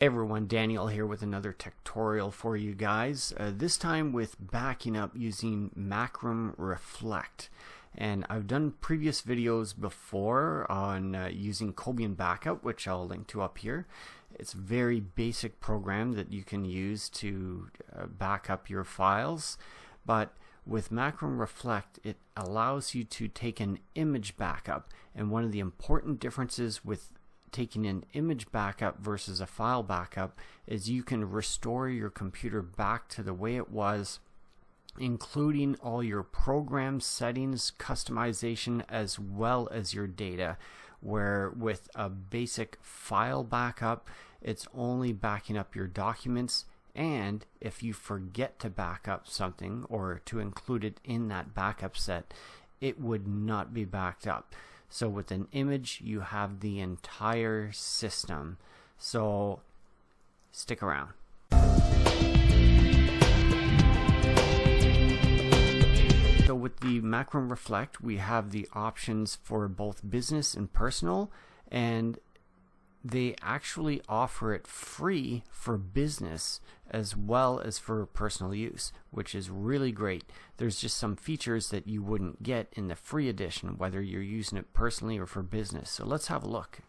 Hey everyone, Daniel here with another tutorial for you guys. This time with backing up using Macrum Reflect. And I've done previous videos before on using Cobian Backup, which I'll link to up here. It's a very basic program that you can use to back up your files. But with Macrum Reflect, it allows you to take an image backup. And one of the important differences with taking an image backup versus a file backup is you can restore your computer back to the way it was, including all your program settings, customization, as well as your data. Where with a basic file backup, it's only backing up your documents, and if you forget to back up something or to include it in that backup set, it would not be backed up. So with an image, you have the entire system. So stick around. So with the Macrum Reflect, we have the options for both business and personal, and they actually offer it free for business as well as for personal use, which is really great. There's just some features that you wouldn't get in the free edition, whether you're using it personally or for business. So let's have a look.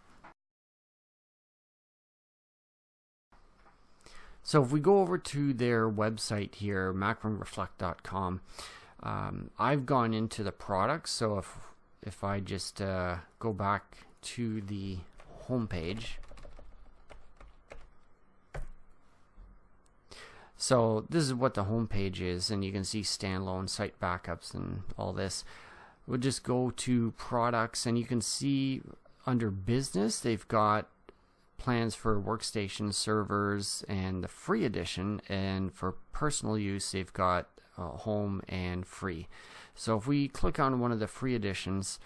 So if we go over to their website here, macrumreflect.com, I've gone into the products. So if I just go back to the homepage. So this is what the homepage is, and you can see standalone site backups and all this. We'll just go to products, and you can see under business they've got plans for workstation servers and the free edition, and for personal use they've got home and free. So if we click on one of the free editions,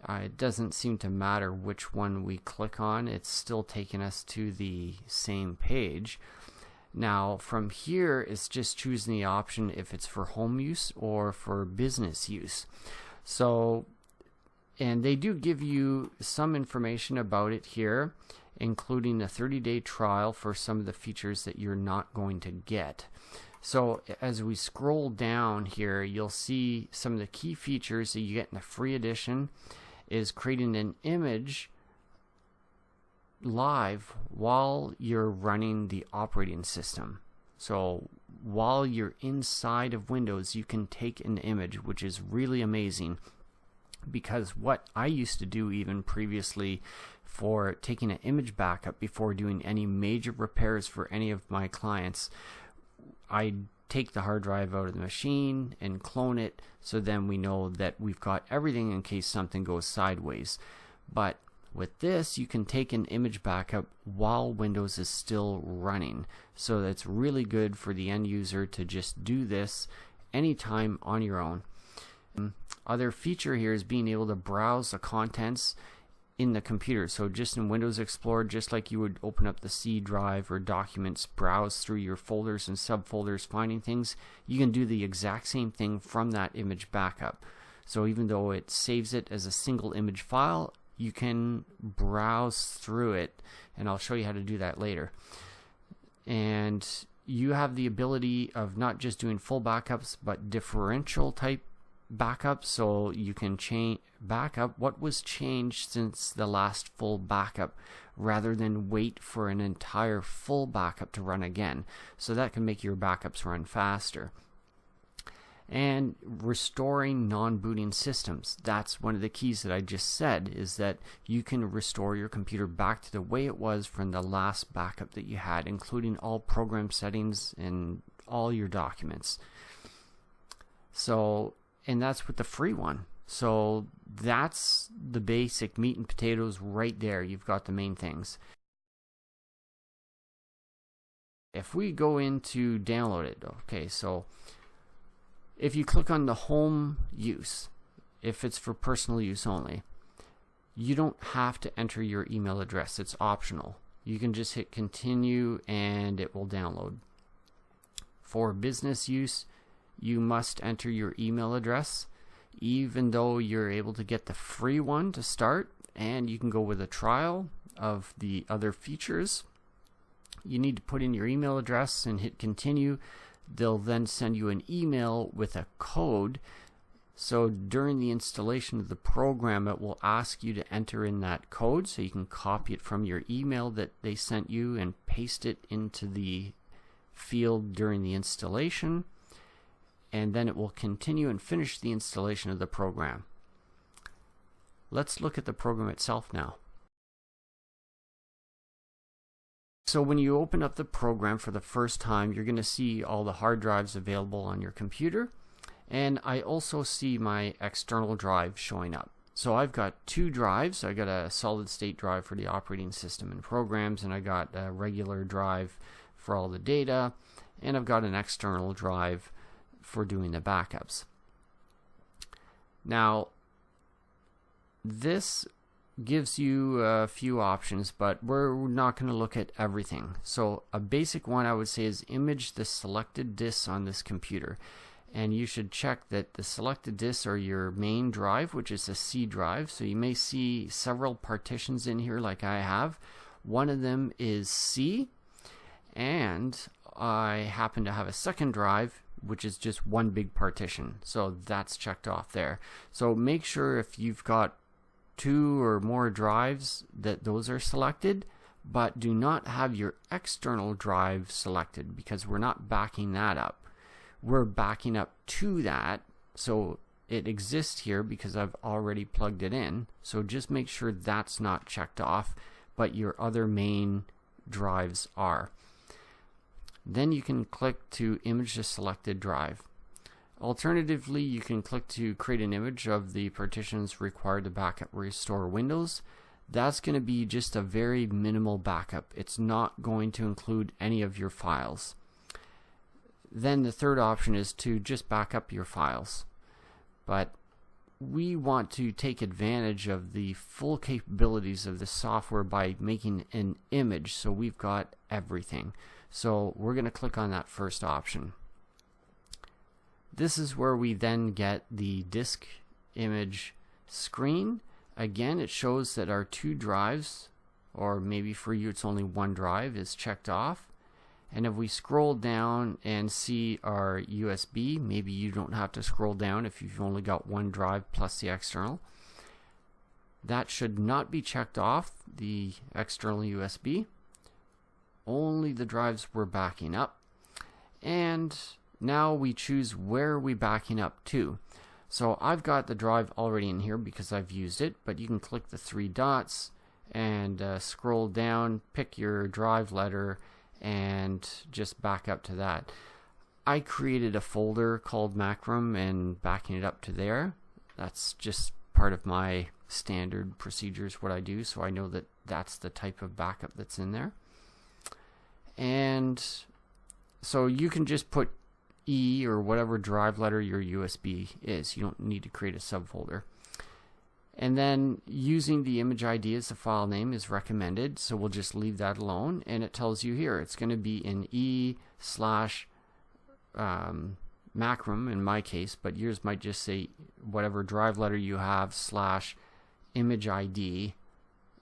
it doesn't seem to matter which one we click on, it's still taking us to the same page. Now from here it's just choosing the option if it's for home use or for business use. So, and they do give you some information about it here, including a 30-day trial for some of the features that you're not going to get. So as we scroll down here, you'll see some of the key features that you get in the free edition is creating an image live while you're running the operating system. So while you're inside of Windows, you can take an image, which is really amazing, because what I used to do even previously for taking an image backup before doing any major repairs for any of my clients, I'd take the hard drive out of the machine and clone it, so then we know that we've got everything in case something goes sideways. But with this, you can take an image backup while Windows is still running. So that's really good for the end user to just do this anytime on your own. Other feature here is being able to browse the contents in the computer. So just in Windows Explorer, just like you would open up the C drive or documents, browse through your folders and subfolders, finding things, you can do the exact same thing from that image backup. So even though it saves it as a single image file, you can browse through it, and I'll show you how to do that later. And you have the ability of not just doing full backups, but differential type backup, so you can change backup what was changed since the last full backup rather than wait for an entire full backup to run again. So that can make your backups run faster. And restoring non-booting systems, that's one of the keys that I just said, is that you can restore your computer back to the way it was from the last backup that you had, including all program settings and all your documents. So, and that's with the free one. So that's the basic meat and potatoes right there. You've got the main things. If we go into download it, okay, so if you click on the home use, if it's for personal use only, you don't have to enter your email address. It's optional. You can just hit continue and it will download. For business use, you must enter your email address, even though you're able to get the free one to start, and you can go with a trial of the other features. You need to put in your email address and hit continue. They'll then send you an email with a code. So during the installation of the program, it will ask you to enter in that code, so you can copy it from your email that they sent you and paste it into the field during the installation, and then it will continue and finish the installation of the program. Let's look at the program itself now. So when you open up the program for the first time, you're going to see all the hard drives available on your computer, and I also see my external drive showing up. So I've got two drives. I got a solid state drive for the operating system and programs, and I got a regular drive for all the data, and I've got an external drive for doing the backups. Now, this gives you a few options, but we're not going to look at everything. So a basic one I would say is image the selected disks on this computer, and you should check that the selected disks are your main drive, which is a C drive. So you may see several partitions in here like I have. One of them is C, and I happen to have a second drive which is just one big partition, so that's checked off there. So make sure if you've got two or more drives that those are selected, but do not have your external drive selected, because we're not backing that up. We're backing up to that, so it exists here because I've already plugged it in. So just make sure that's not checked off, but your other main drives are. Then you can click to image the selected drive. Alternatively, you can click to create an image of the partitions required to backup restore Windows. That's going to be just a very minimal backup. It's not going to include any of your files. Then the third option is to just back up your files. But we want to take advantage of the full capabilities of the software by making an image, so we've got everything. So we're going to click on that first option. This is where we then get the disk image screen. Again, it shows that our two drives, or maybe for you it's only one drive, is checked off. And if we scroll down and see our USB, maybe you don't have to scroll down if you've only got one drive plus the external. That should not be checked off, the external USB. Only the drives we're backing up. And now we choose where we're backing up to. So I've got the drive already in here because I've used it, but you can click the three dots and scroll down, pick your drive letter, and just back up to that. I created a folder called Macrum and backing it up to there. That's just part of my standard procedures, what I do, so I know that that's the type of backup that's in there. And so you can just put E or whatever drive letter your USB is. You don't need to create a subfolder. And then using the image ID as the file name is recommended, so we'll just leave that alone. And it tells you here it's going to be in E/Macrum in my case, but yours might just say whatever drive letter you have /image ID,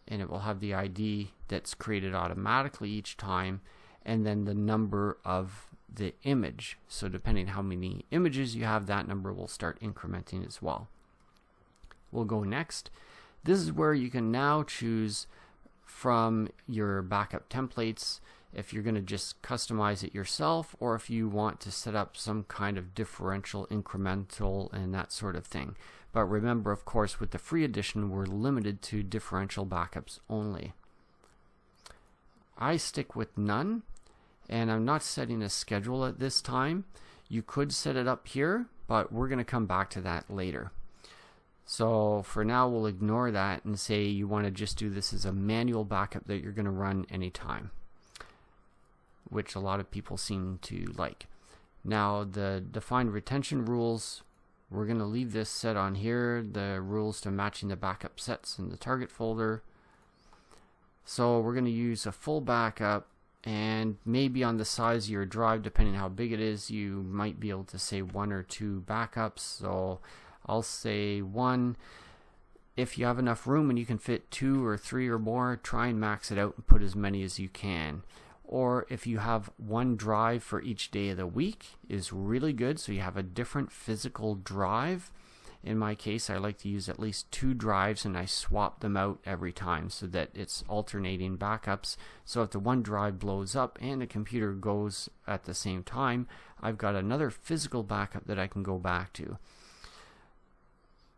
and it will have the ID that's created automatically each time, and then the number of the image. So depending how many images you have, that number will start incrementing as well. We'll go next. This is where you can now choose from your backup templates if you're going to just customize it yourself, or if you want to set up some kind of differential, incremental, and that sort of thing. But remember, of course, with the free edition, we're limited to differential backups only. I stick with none, and I'm not setting a schedule at this time. You could set it up here, but we're going to come back to that later. So for now, we'll ignore that and say you want to just do this as a manual backup that you're going to run anytime, which a lot of people seem to like. Now, the defined retention rules, we're going to leave this set on here, the rules to matching the backup sets in the target folder. So we're going to use a full backup, and maybe on the size of your drive, depending on how big it is, you might be able to say 1 or 2 backups. So I'll say 1. If you have enough room and you can fit 2 or 3 or more, try and max it out and put as many as you can. or if you have one drive for each day of the week is really good, so you have a different physical drive. In my case, I like to use at least 2 drives, and I swap them out every time so that it's alternating backups. So if the one drive blows up and the computer goes at the same time, I've got another physical backup that I can go back to.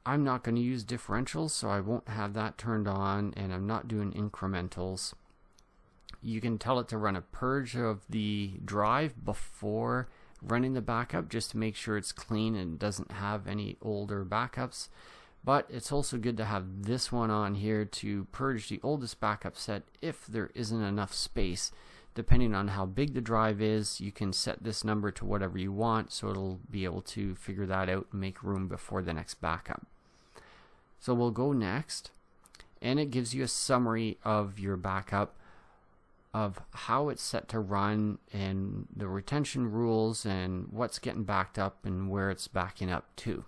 I'm not going to use differentials, so I won't have that turned on, and I'm not doing incrementals. You can tell it to run a purge of the drive before running the backup, just to make sure it's clean and doesn't have any older backups. But it's also good to have this one on here to purge the oldest backup set if there isn't enough space. Depending on how big the drive is, you can set this number to whatever you want, so it'll be able to figure that out and make room before the next backup. So we'll go next, and it gives you a summary of your backup, of how it's set to run and the retention rules and what's getting backed up and where it's backing up to.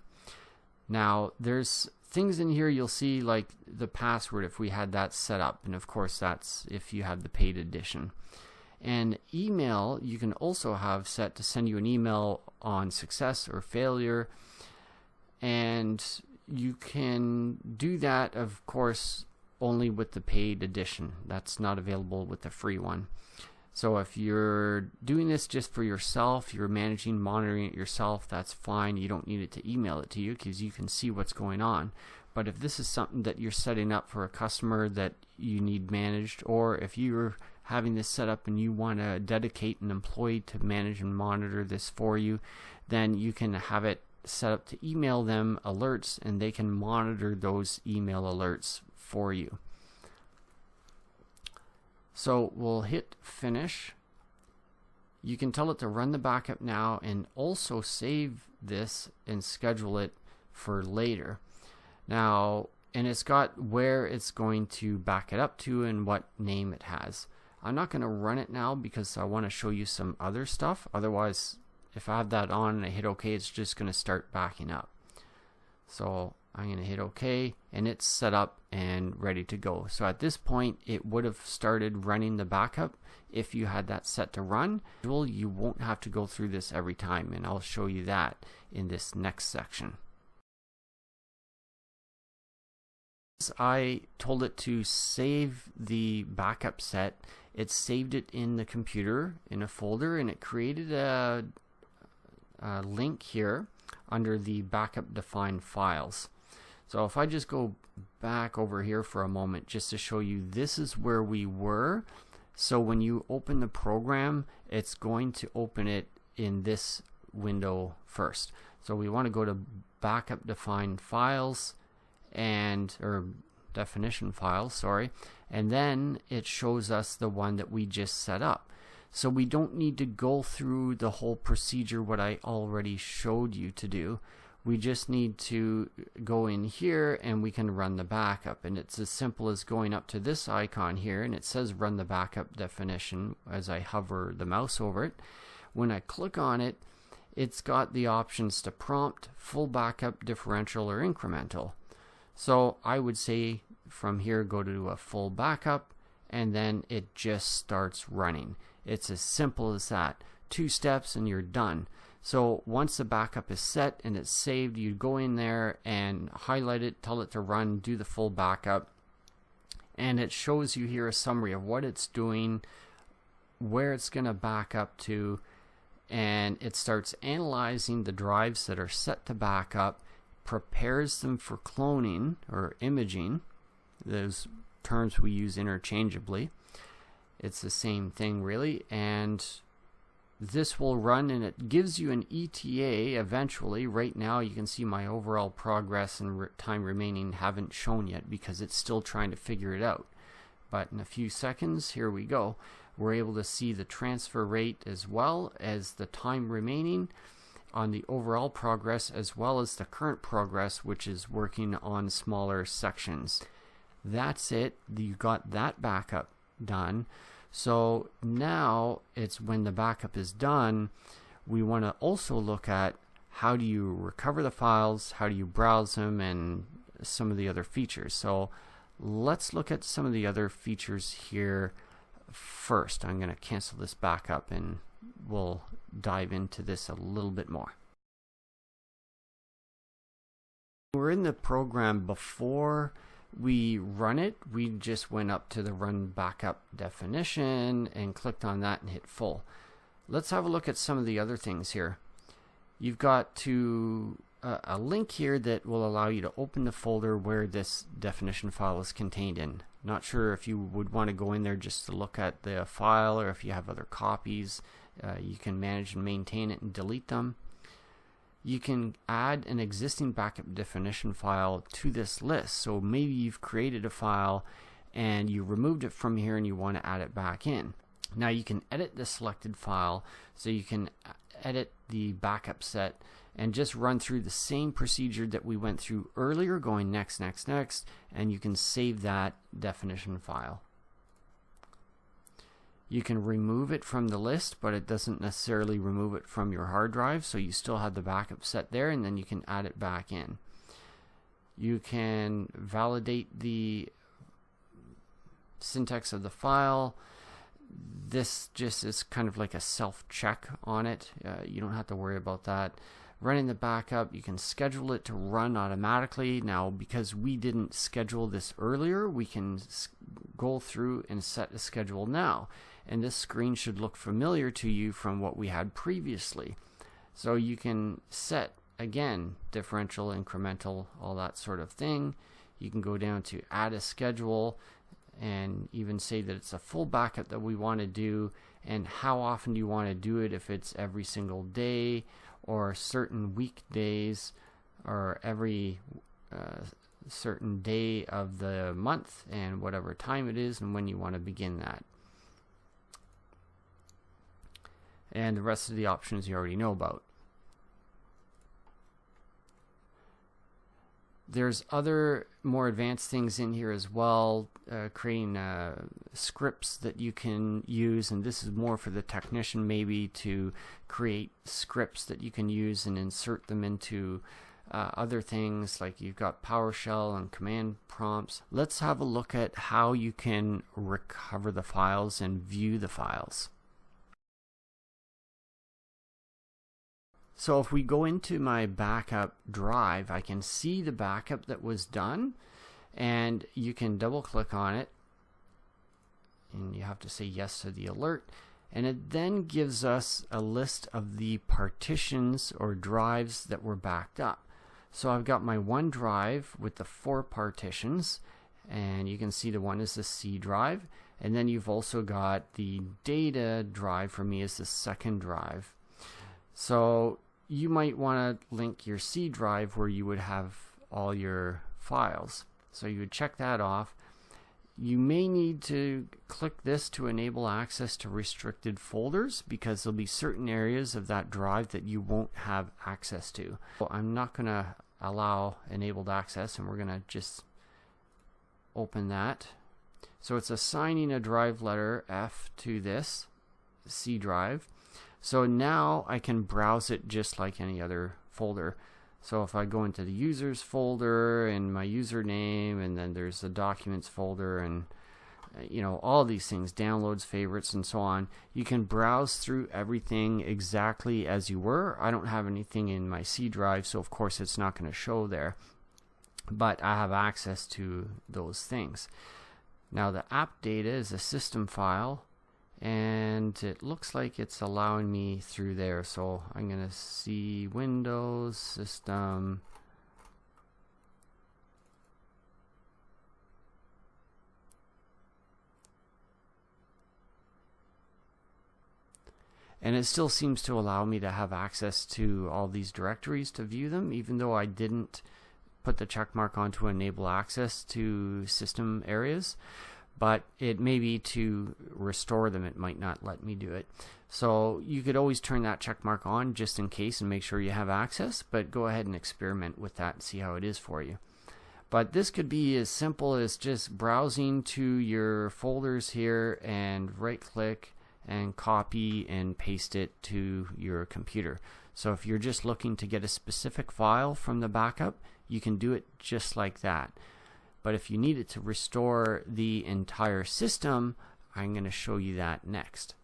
Now there's things in here you'll see, like the password if we had that set up, and of course that's if you have the paid edition. And email you can also have set to send you an email on success or failure, and you can do that of course only with the paid edition. That's not available with the free one. So if you're doing this just for yourself, you're monitoring it yourself, that's fine. You don't need it to email it to you because you can see what's going on. But if this is something that you're setting up for a customer that you need managed, or if you're having this set up and you want to dedicate an employee to manage and monitor this for you, then you can have it set up to email them alerts, and they can monitor those email alerts for you. So we'll hit finish. You can tell it to run the backup now and also save this and schedule it for later. Now, and it's got where it's going to back it up to and what name it has. I'm not going to run it now because I want to show you some other stuff. Otherwise, if I have that on and I hit OK, it's just going to start backing up. So I'm going to hit OK, and it's set up and ready to go. So at this point, it would have started running the backup if you had that set to run. You won't have to go through this every time, and I'll show you that in this next section. I told it to save the backup set. It saved it in the computer in a folder, and it created a link here under the backup defined files. So if I just go back over here for a moment just to show you, this is where we were. So when you open the program, it's going to open it in this window first. So we want to go to backup defined files, or definition files, sorry, and then it shows us the one that we just set up. So we don't need to go through the whole procedure what I already showed you to do. We just need to go in here and we can run the backup, and it's as simple as going up to this icon here, and it says run the backup definition as I hover the mouse over it. When I click on it, it's got the options to prompt, full backup, differential, or incremental. So I would say from here go to a full backup, and then it just starts running. It's as simple as that. 2 steps and you're done. So once the backup is set and it's saved, you go in there and highlight it, tell it to run, do the full backup, and it shows you here a summary of what it's doing, where it's going to back up to, and it starts analyzing the drives that are set to backup, prepares them for cloning or imaging, those terms we use interchangeably. It's the same thing really, and this will run, and it gives you an ETA eventually. Right now you can see my overall progress and time remaining haven't shown yet because it's still trying to figure it out. But in a few seconds, here we go, we're able to see the transfer rate as well as the time remaining on the overall progress, as well as the current progress, which is working on smaller sections. That's it. You got that backup done. So now it's when the backup is done, we want to also look at how do you recover the files, how do you browse them, and some of the other features. So let's look at some of the other features here first. I'm going to cancel this backup and we'll dive into this a little bit more. We're in the program. Before we run it, we just went up to the run backup definition and clicked on that and hit full. Let's have a look at some of the other things here. You've got a link here that will allow you to open the folder where this definition file is contained in. Not sure if you would want to go in there just to look at the file, or if you have other copies. You can manage and maintain it and delete them. You can add an existing backup definition file to this list. So maybe you've created a file and you removed it from here and you want to add it back in. Now you can edit the selected file, so you can edit the backup set and just run through the same procedure that we went through earlier, going next, next, next, and you can save that definition file. You can remove it from the list, but it doesn't necessarily remove it from your hard drive, so you still have the backup set there, and then you can add it back in. You can validate the syntax of the file. This just is kind of like a self-check on it. You don't have to worry about that. Running the backup, you can schedule it to run automatically. Now, because we didn't schedule this earlier, we can go through and set a schedule now. And this screen should look familiar to you from what we had previously. So you can set, again, differential, incremental, all that sort of thing. You can go down to add a schedule and even say that it's a full backup that we want to do, and how often do you want to do it, if it's every single day or certain weekdays or every certain day of the month, and whatever time it is and when you want to begin that. And the rest of the options you already know about. There's other more advanced things in here as well, creating scripts that you can use, and this is more for the technician maybe, to create scripts that you can use and insert them into other things, like you've got PowerShell and command prompts. Let's have a look at how you can recover the files and view the files. So if we go into my backup drive, I can see the backup that was done, and you can double click on it, and you have to say yes to the alert, and it then gives us a list of the partitions or drives that were backed up. So I've got my one drive with the 4 partitions, and you can see the one is the C drive, and then you've also got the data drive for me as the second drive. So you might want to link your C drive where you would have all your files. So you would check that off. You may need to click this to enable access to restricted folders, because there'll be certain areas of that drive that you won't have access to. So I'm not going to allow enabled access, and we're going to just open that. So it's assigning a drive letter F to this C drive. So now I can browse it just like any other folder. So if I go into the users folder and my username, and then there's the documents folder, and you know, all these things, downloads, favorites, and so on, you can browse through everything exactly as you were. I don't have anything in my C drive, so of course it's not going to show there, but I have access to those things. Now the app data is a system file, and it looks like it's allowing me through there. So I'm going to see Windows System, and it still seems to allow me to have access to all these directories to view them, even though I didn't put the check mark on to enable access to system areas. But it may be to restore them, it might not let me do it. So you could always turn that check mark on just in case and make sure you have access, but go ahead and experiment with that and see how it is for you. But this could be as simple as just browsing to your folders here and right click and copy and paste it to your computer. So if you're just looking to get a specific file from the backup, you can do it just like that. But if you needed to restore the entire system, I'm going to show you that next.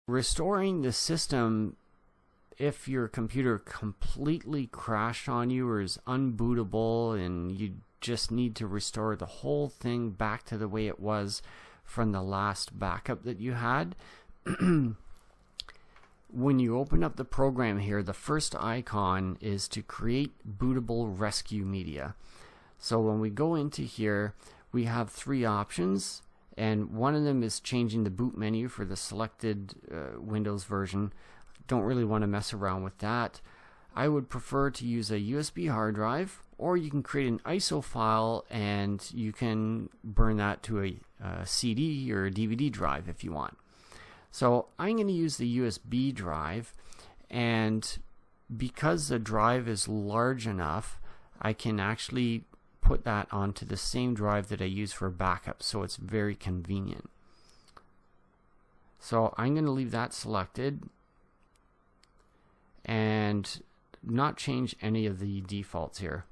Restoring the system, if your computer completely crashed on you or is unbootable and you just need to restore the whole thing back to the way it was from the last backup that you had, when you open up the program here, the first icon is to create bootable rescue media. So when we go into here, we have three options, and one of them is changing the boot menu for the selected Windows version. Don't really want to mess around with that. I would prefer to use a USB hard drive, or you can create an ISO file and you can burn that to a CD or a DVD drive if you want. So I'm going to use the USB drive, and because the drive is large enough, I can actually put that onto the same drive that I use for backup, so it's very convenient. So I'm going to leave that selected and not change any of the defaults here.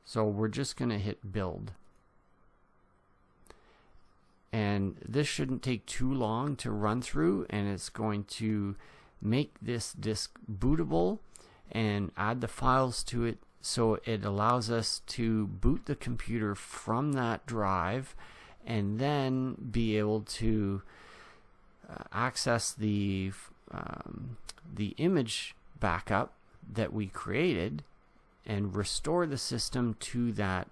So we're just going to hit build. And this shouldn't take too long to run through, and it's going to make this disk bootable and add the files to it, so it allows us to boot the computer from that drive and then be able to access the image backup that we created and restore the system to that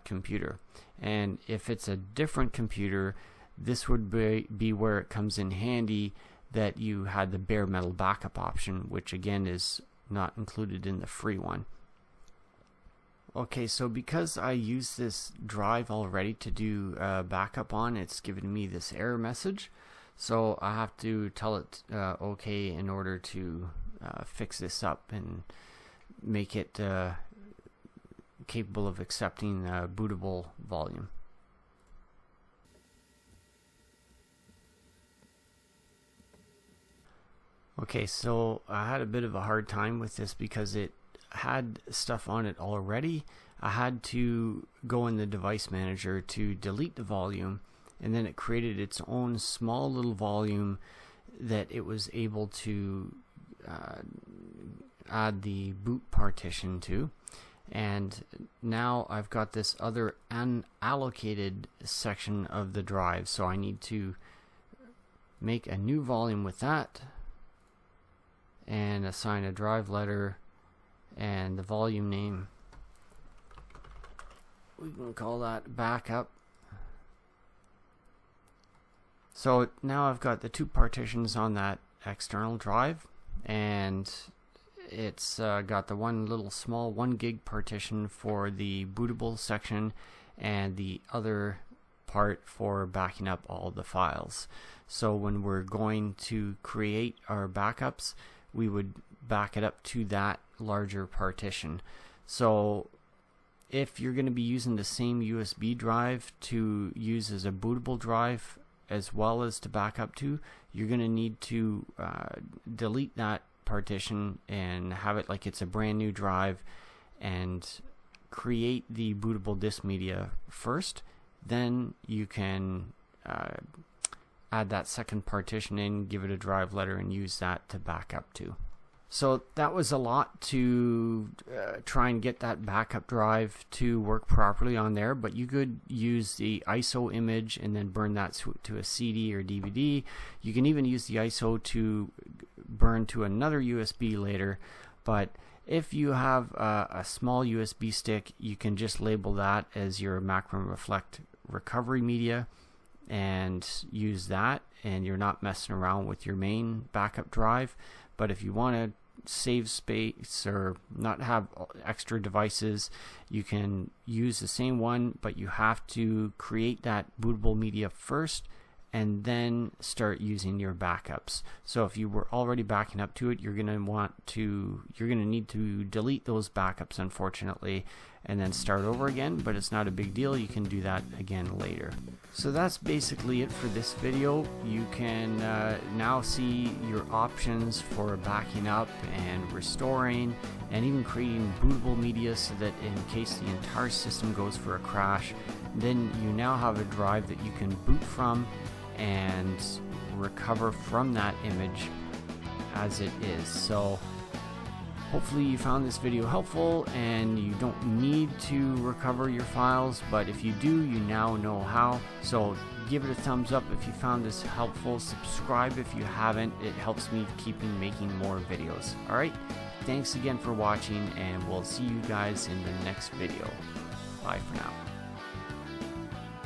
computer. And if it's a different computer, this would be where it comes in handy that you had the bare metal backup option, which again is not included in the free one. Okay, so because I use this drive already to do backup on, it's giving me this error message. So I have to tell it okay in order to fix this up and make it capable of accepting bootable volume. Okay, so I had a bit of a hard time with this because it had stuff on it already. I had to go in the device manager to delete the volume, and then it created its own small little volume that it was able to add the boot partition to. And now I've got this other unallocated section of the drive, so I need to make a new volume with that and assign a drive letter and the volume name. We can call that backup. So now I've got the two partitions on that external drive, and it's got the one little small 1 gig partition for the bootable section and the other part for backing up all the files. So when we're going to create our backups, we would back it up to that larger partition. So if you're going to be using the same USB drive to use as a bootable drive as well as to back up to, you're going to need to delete that partition and have it like it's a brand new drive and create the bootable disk media first. Then you can add that second partition in, give it a drive letter, and use that to back up to. So that was a lot to try and get that backup drive to work properly on there, but you could use the ISO image and then burn that to a CD or DVD. You can even use the ISO to burn to another USB later, but if you have a small USB stick, you can just label that as your Macron Reflect recovery media and use that, and you're not messing around with your main backup drive. But if you want to save space or not have extra devices, you can use the same one, but you have to create that bootable media first and then start using your backups. So if you were already backing up to it, you're going to need to delete those backups, unfortunately, and then start over again, but it's not a big deal. You can do that again later. So that's basically it for this video. You can now see your options for backing up and restoring, and even creating bootable media, so that in case the entire system goes for a crash, then you now have a drive that you can boot from and recover from that image as it is. So hopefully you found this video helpful, and you don't need to recover your files, but if you do, you now know how. So give it a thumbs up if you found this helpful. Subscribe if you haven't. It helps me keeping making more videos. Alright, thanks again for watching, and we'll see you guys in the next video. Bye for now.